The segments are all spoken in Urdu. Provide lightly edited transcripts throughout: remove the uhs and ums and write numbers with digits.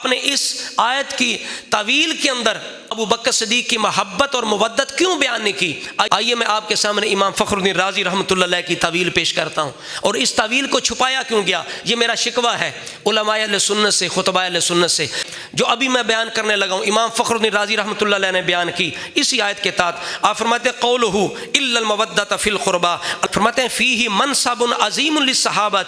آپ نے اس آیت کی تعویل کے اندر ابو بکر صدیق کی محبت اور مودت کیوں بیان نہیں کی؟ آئیے میں آپ کے سامنے امام فخر الدین رازی رحمۃ اللہ علیہ کی تعویل پیش کرتا ہوں، اور اس تعویل کو چھپایا کیوں گیا، یہ میرا شکوہ ہے علماء اہل سنت سے، خطباء اہل سنت سے، جو ابھی میں بیان کرنے لگا ہوں۔ امام فخر الدین رازی رحمۃ اللہ علیہ نے بیان کی اسی آیت کے تحت، آپ فرماتے ہیں قولہ الا المودۃ فی القربى، فرماتے ہیں فیہ منصب عظیم للصحابہ،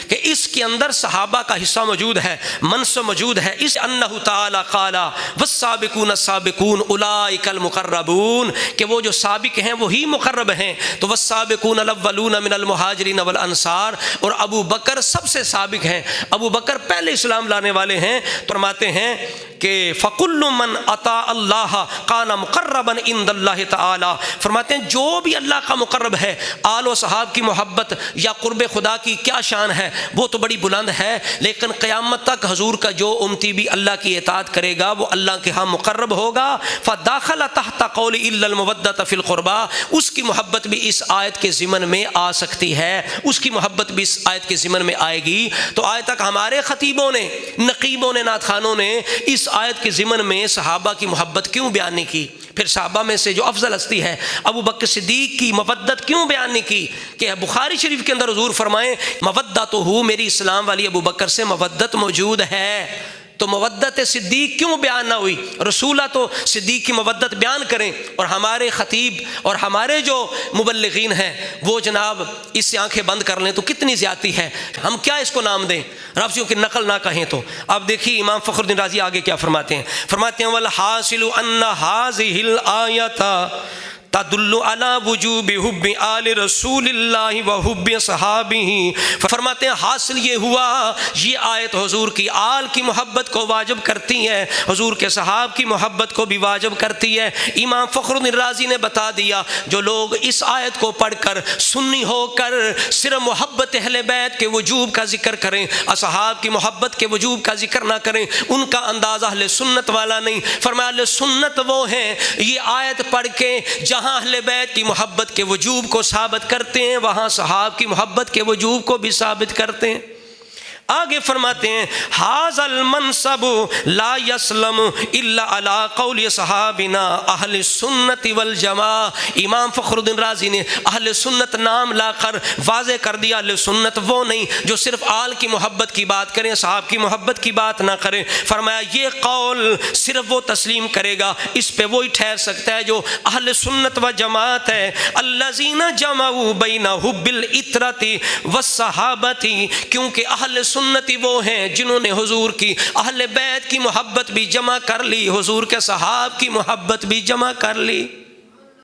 کہ اس کے اندر صحابہ کا حصہ موجود ہے، منصب موجود ہے، اس انہ تعالی قال والسابقون السابقون اولئک المقربون، کہ وہ جو سابق ہیں وہی مقرب ہیں۔ تو والسابقون الاولون من المہاجرین والانصار، اور ابو بکر سب سے سابق ہیں، ابو بکر پہلے اسلام لانے والے ہیں۔ فرماتے ہیں کہ فَكُلُّ مَنْ أَطَاعَ اللَّهَ كَانَ مُقَرَّبًا عِنْدَ اللَّهِ تعالی، فرماتے ہیں جو بھی اللہ کا مقرب ہے، آل و صحاب کی محبت یا قرب خدا کی کیا شان ہے، وہ تو بڑی بلند ہے، لیکن قیامت تک حضور کا جو امتی بھی اللہ کی اطاعت کرے گا وہ اللہ کے ہاں مقرب ہوگا۔ فَدَاخَلَ تَحْتَ قَوْلِ إِلَّا الْمَوَدَّةَ فِي الْقُرْبَى، اس کی محبت بھی اس آیت کے ضمن میں آ سکتی ہے، اس کی محبت بھی اس آیت کے ضمن میں آئے گی۔ تو آج تک ہمارے خطیبوں نے، نقیبوں نے، نعت خوانوں نے اس آیت کے ضمن میں صحابہ کی محبت کیوں بیان نہیں کی؟ پھر صحابہ میں سے جو افضل ہستی ہے ابو بکر صدیق کی مودت کیوں بیان نہیں کی؟ کہ بخاری شریف کے اندر حضور فرمائیں مودت ہو، میری اسلام والی ابو بکر سے مودت موجود ہے، تو مودت صدیق کیوں بیان نہ ہوئی؟ رسولہ تو صدیق کی مودت بیان کریں، اور ہمارے خطیب اور ہمارے جو مبلغین ہیں وہ جناب اس سے آنکھیں بند کر لیں تو کتنی زیادتی ہے۔ ہم کیا اس کو نام دیں؟ رفضیوں کی نقل نہ کہیں تو۔ اب دیکھیے امام فخر الدین رازی آگے کیا فرماتے ہیں، فرماتے ہیں والحاصل ان هذه الآیۃ تدل علی وجوب حب آل رسول اللہ و حب صحابہ، فرماتے ہیں حاصل یہ ہوا، یہ آیت حضور کی آل کی محبت کو واجب کرتی ہے، حضور کے صحاب کی محبت کو بھی واجب کرتی ہے۔ امام فخر الدین رازی نے بتا دیا جو لوگ اس آیت کو پڑھ کر سنی ہو کر صرف محبت اہل بیت کے وجوب کا ذکر کریں، اصحاب کی محبت کے وجوب کا ذکر نہ کریں، ان کا انداز اہل سنت والا نہیں۔ فرمایا اہل سنت وہ ہیں یہ آیت پڑھ کے جہاں اہل بیت کی محبت کے وجوب کو ثابت کرتے ہیں وہاں صحاب کی محبت کے وجوب کو بھی ثابت کرتے ہیں۔ آگے فرماتے ہیں ھذا المنصب لا يسلم الا على قول صحابنا اہل سنت والجماعہ۔ امام فخر الدین رازی نے اہل سنت نام لا کر واضح کر دیا، اہل سنت وہ نہیں جو صرف آل کی محبت کی بات کریں، صحاب کی محبت کی بات نہ کریں۔ فرمایا یہ قول صرف وہ تسلیم کرے گا، اس پہ وہی ٹھہر سکتا ہے جو اہل سنت و جماعت ہے۔ الذین جمعوا بین حب العطرۃ والصحابۃ، کیونکہ اہل سنتی وہ ہیں جنہوں نے حضور کی اہل بیت کی محبت بھی جمع کر لی، حضور کے صحاب کی محبت بھی جمع کر لی۔